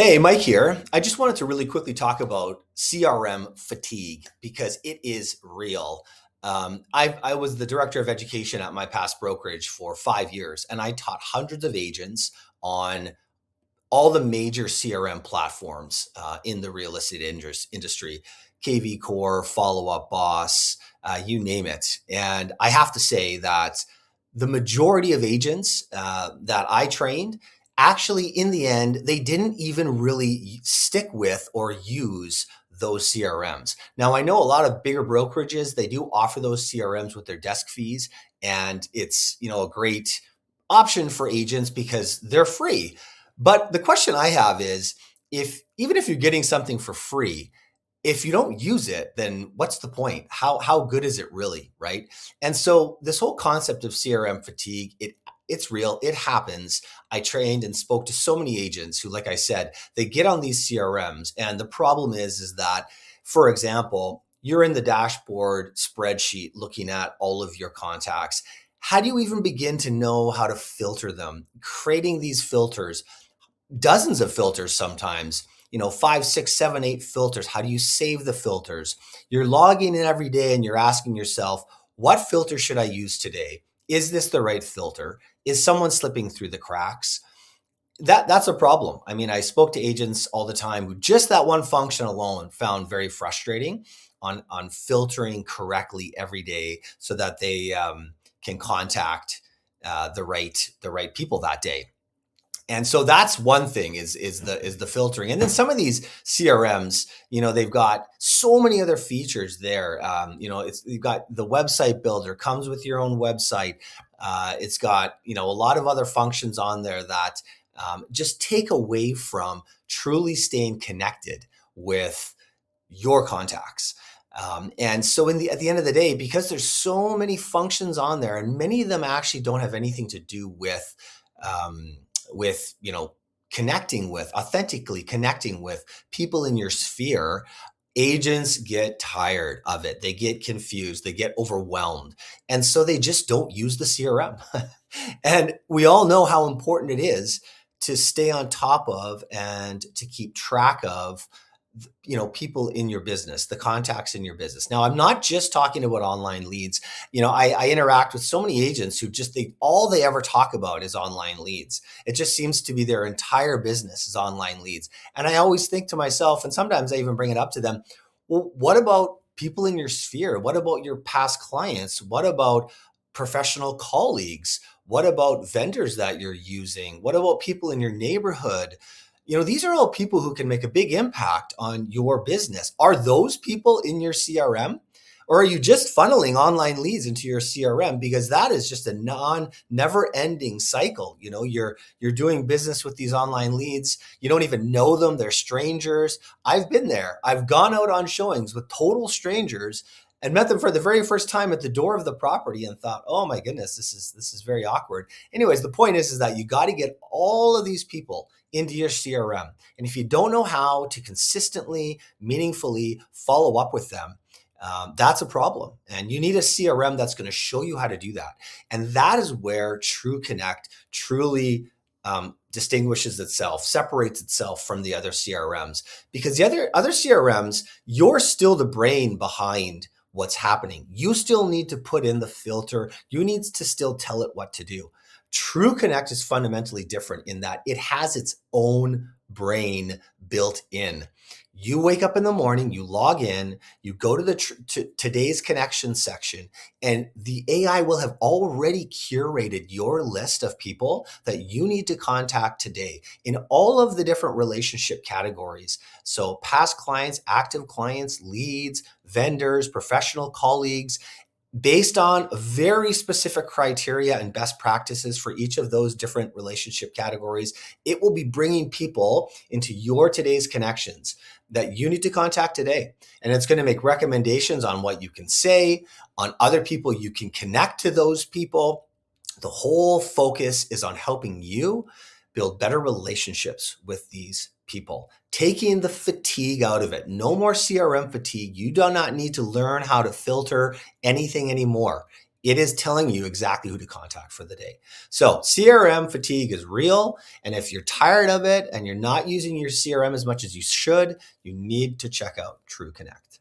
Hey, Mike here. I just wanted to really quickly talk about CRM fatigue because it is real. I was the director of education at my past brokerage for 5 years, and I taught hundreds of agents on all the major CRM platforms in the real estate industry, KV Core, Follow Up Boss, you name it. And I have to say that the majority of agents that I trained, actually, in the end, they didn't even really stick with or use those CRMs. Now, I know a lot of bigger brokerages, they do offer those CRMs with their desk fees, and it's, a great option for agents because they're free. But the question I have is, if even if you're getting something for free, if you don't use it, then what's the point? How good is it really, right? And so this whole concept of CRM fatigue, it's real. It happens. I trained and spoke to so many agents who, like I said, they get on these CRMs, and the problem is that, for example, you're in the dashboard spreadsheet looking at all of your contacts. How do you even begin to know how to filter them? Creating these filters, dozens of filters sometimes, five, six, seven, eight filters. How do you save the filters? You're logging in every day and you're asking yourself, what filter should I use today? Is this the right filter? Is someone slipping through the cracks? That's a problem. I mean, I spoke to agents all the time who just that one function alone found very frustrating on filtering correctly every day so that they can contact the right people that day. And so that's one thing is the filtering. And then some of these CRMs, they've got so many other features there. You've got the website builder comes with your own website. It's got, a lot of other functions on there that just take away from truly staying connected with your contacts. And so at the end of the day, because there's so many functions on there, and many of them actually don't have anything to do with connecting with authentically connecting with people in your sphere, agents get tired of it. They get confused, they get overwhelmed, and so they just don't use the CRM. And we all know how important it is to stay on top of and to keep track of people in your business, the contacts in your business. Now, I'm not just talking about online leads. I interact with so many agents who just all they ever talk about is online leads. It just seems to be their entire business is online leads. And I always think to myself, and sometimes I even bring it up to them, well, what about people in your sphere? What about your past clients? What about professional colleagues? What about vendors that you're using? What about people in your neighborhood? These are all people who can make a big impact on your business. Are those people in your CRM? Or are you just funneling online leads into your CRM? Because that is just a never ending cycle. You're doing business with these online leads. You don't even know them. They're strangers. I've been there. I've gone out on showings with total strangers and met them for the very first time at the door of the property and thought, oh my goodness, this is very awkward. Anyways, the point is that you got to get all of these people into your CRM. And if you don't know how to consistently, meaningfully follow up with them, that's a problem. And you need a CRM that's going to show you how to do that. And that is where True Connect truly distinguishes itself, separates itself from the other CRMs. Because the other CRMs, you're still the brain behind what's happening. You still need to put in the filter. You need to still tell it what to do. True Connect is fundamentally different in that it has its own brain built in. You wake up in the morning, you log in, you go to today's connection section, and the AI will have already curated your list of people that you need to contact today in all of the different relationship categories. So past clients, active clients, leads, vendors, professional colleagues, based on very specific criteria and best practices for each of those different relationship categories. It will be bringing people into your today's connections that you need to contact today. And it's going to make recommendations on what you can say, on other people you can connect to those people. The whole focus is on helping you build better relationships with these people, taking the fatigue out of it. No more CRM fatigue. You do not need to learn how to filter anything anymore. it is telling you exactly who to contact for the day. So CRM fatigue is real. And if you're tired of it and you're not using your CRM as much as you should, you need to check out True Connect.